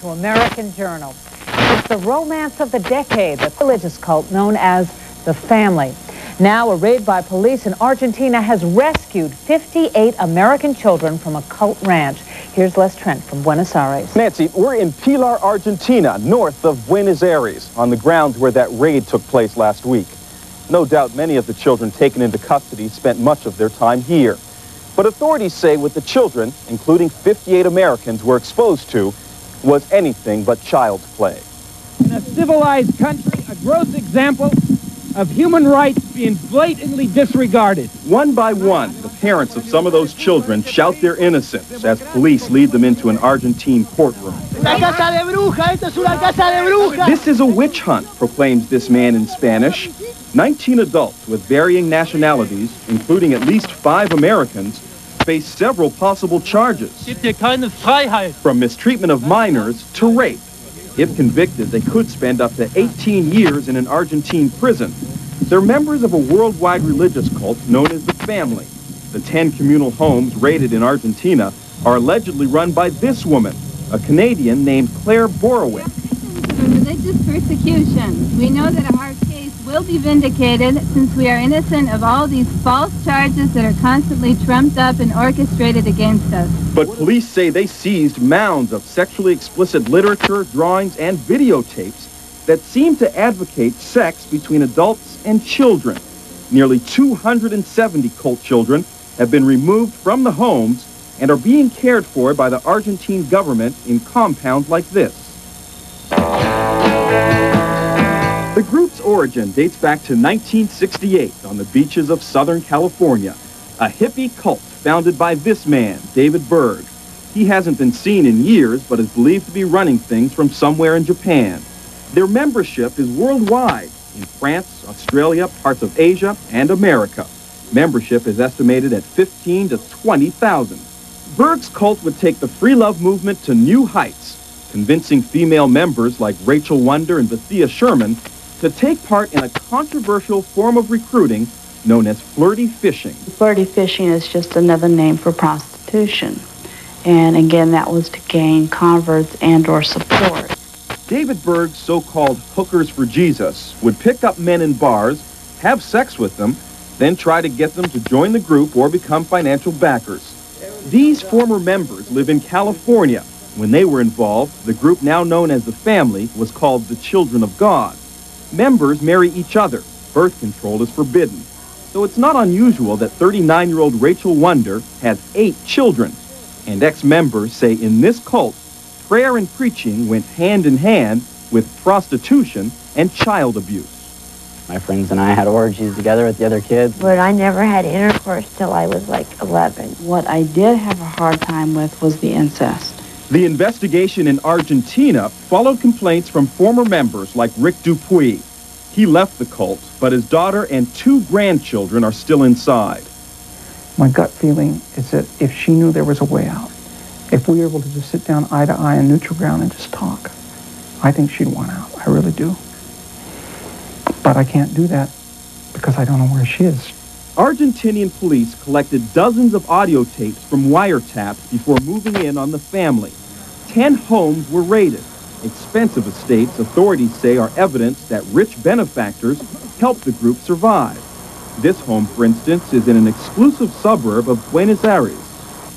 to American Journal. It's the romance of the decade, the religious cult known as the Family. Now, a raid by police in Argentina has rescued 58 American children from a cult ranch. Here's Les Trent from Buenos Aires. Nancy, we're in Pilar, Argentina, north of Buenos Aires, on the grounds where that raid took place last week. No doubt many of the children taken into custody spent much of their time here. But authorities say what the children, including 58 Americans, were exposed to was anything but child's play. In a civilized country, a gross example of human rights being blatantly disregarded. One by one, the parents of some of those children shout their innocence as police lead them into an Argentine courtroom. This is a witch hunt, proclaims this man in Spanish. 19 adults with varying nationalities, including at least 5 Americans, face several possible charges. From mistreatment of minors to rape. If convicted, they could spend up to 18 years in an Argentine prison. They're members of a worldwide religious cult known as the Family. The 10 communal homes raided in Argentina are allegedly run by this woman, a Canadian named Claire Borowick. Religious persecution. We know that our case will be vindicated since we are innocent of all these false charges that are constantly trumped up and orchestrated against us. But police say they seized mounds of sexually explicit literature, drawings, and videotapes that seem to advocate sex between adults and children. Nearly 270 cult children have been removed from the homes and are being cared for by the Argentine government in compounds like this. The group's origin dates back to 1968 on the beaches of Southern California. A hippie cult founded by this man, David Berg. He hasn't been seen in years, but is believed to be running things from somewhere in Japan. Their membership is worldwide, in France, Australia, parts of Asia, and America. Membership is estimated at 15 to 20,000. Berg's cult would take the free love movement to new heights, convincing female members like Rachel Wonder and Bethia Sherman to take part in a controversial form of recruiting known as flirty fishing. Flirty fishing is just another name for prostitution. And again, that was to gain converts and or support. David Berg's so-called hookers for Jesus would pick up men in bars, have sex with them, then try to get them to join the group or become financial backers. These former members live in California. When they were involved, the group now known as the Family was called the Children of God. Members marry each other. Birth control is forbidden. So it's not unusual that 39-year-old Rachel Wonder has 8 children. And ex-members say in this cult, prayer and preaching went hand in hand with prostitution and child abuse. My friends and I had orgies together with the other kids. But I never had intercourse till I was like 11. What I did have a hard time with was the incest. The investigation in Argentina followed complaints from former members like Rick Dupuy. He left the cult, but his daughter and 2 grandchildren are still inside. My gut feeling is that if she knew there was a way out, if we were able to just sit down eye to eye on neutral ground and just talk, I think she'd want out. I really do. But I can't do that because I don't know where she is. Argentinian police collected dozens of audio tapes from wiretaps before moving in on the Family. 10 homes were raided. Expensive estates, authorities say, are evidence that rich benefactors helped the group survive. This home, for instance, is in an exclusive suburb of Buenos Aires.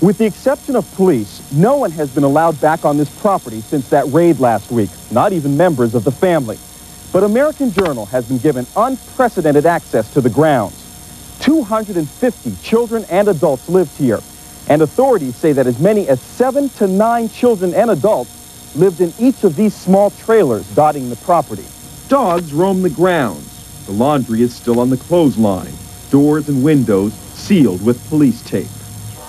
With the exception of police, no one has been allowed back on this property since that raid last week, not even members of the Family. But American Journal has been given unprecedented access to the grounds. 250 children and adults lived here, and authorities say that as many as 7 to 9 children and adults lived in each of these small trailers dotting the property. Dogs roam the grounds. The laundry is still on the clothesline. Doors and windows sealed with police tape.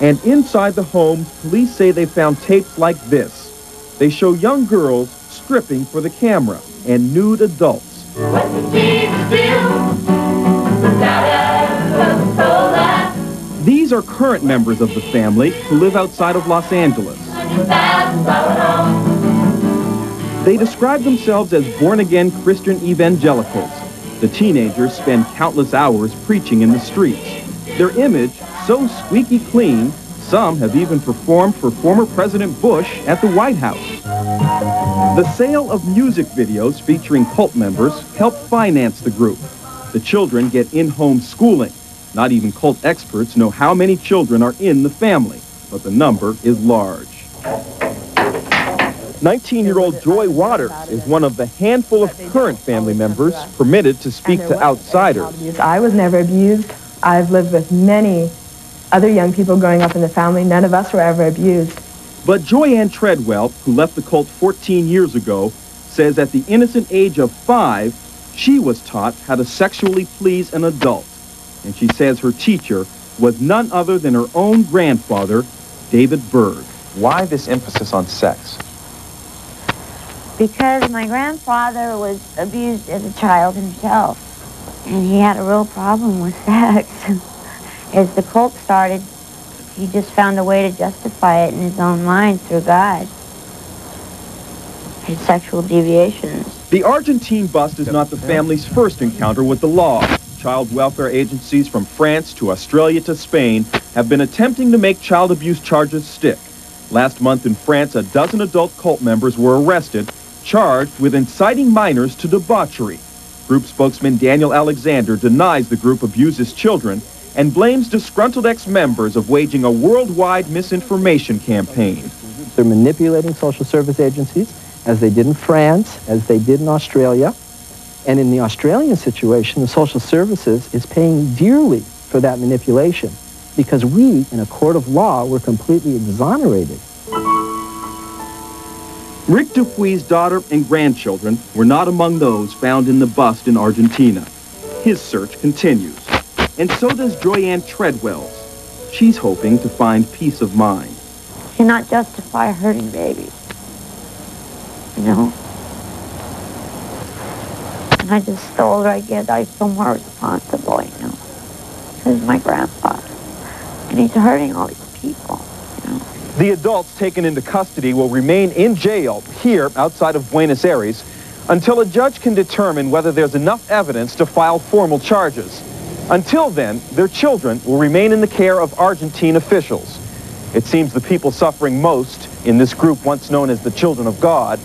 And inside the homes, police say they found tapes like this. They show young girls stripping for the camera and nude adults. What did Jesus do? These are current members of the Family who live outside of Los Angeles. They describe themselves as born-again Christian evangelicals. The teenagers spend countless hours preaching in the streets. Their image, so squeaky clean, some have even performed for former President Bush at the White House. The sale of music videos featuring cult members helped finance the group. The children get in-home schooling. Not even cult experts know how many children are in the family, but the number is large. 19-year-old Joy Waters is one of the handful of current family members permitted to speak to outsiders. I was never abused. I've lived with many other young people growing up in the family. None of us were ever abused. But Joyanne Treadwell, who left the cult 14 years ago, says at the innocent age of 5, she was taught how to sexually please an adult. And she says her teacher was none other than her own grandfather, David Berg. Why this emphasis on sex? Because my grandfather was abused as a child himself, and he had a real problem with sex. As the cult started, he just found a way to justify it in his own mind through God. His sexual deviations. The Argentine bust is not the family's first encounter with the law. Child welfare agencies from France to Australia to Spain have been attempting to make child abuse charges stick. Last month in France, a dozen adult cult members were arrested, charged with inciting minors to debauchery. Group spokesman Daniel Alexander denies the group abuses children and blames disgruntled ex-members of waging a worldwide misinformation campaign. They're manipulating social service agencies, as they did in France, as they did in Australia. And in the Australian situation, the social services is paying dearly for that manipulation because we, in a court of law, were completely exonerated. Rick Dupuy's daughter and grandchildren were not among those found in the bust in Argentina. His search continues, and so does Joyanne Treadwell's. She's hoping to find peace of mind. You cannot justify hurting babies, you know? And I just, the older I get, I feel more responsible, you know? Because my grandfather, and he's hurting all these people, you know? The adults taken into custody will remain in jail here outside of Buenos Aires until a judge can determine whether there's enough evidence to file formal charges. Until then, their children will remain in the care of Argentine officials. It seems the people suffering most in this group once known as the Children of God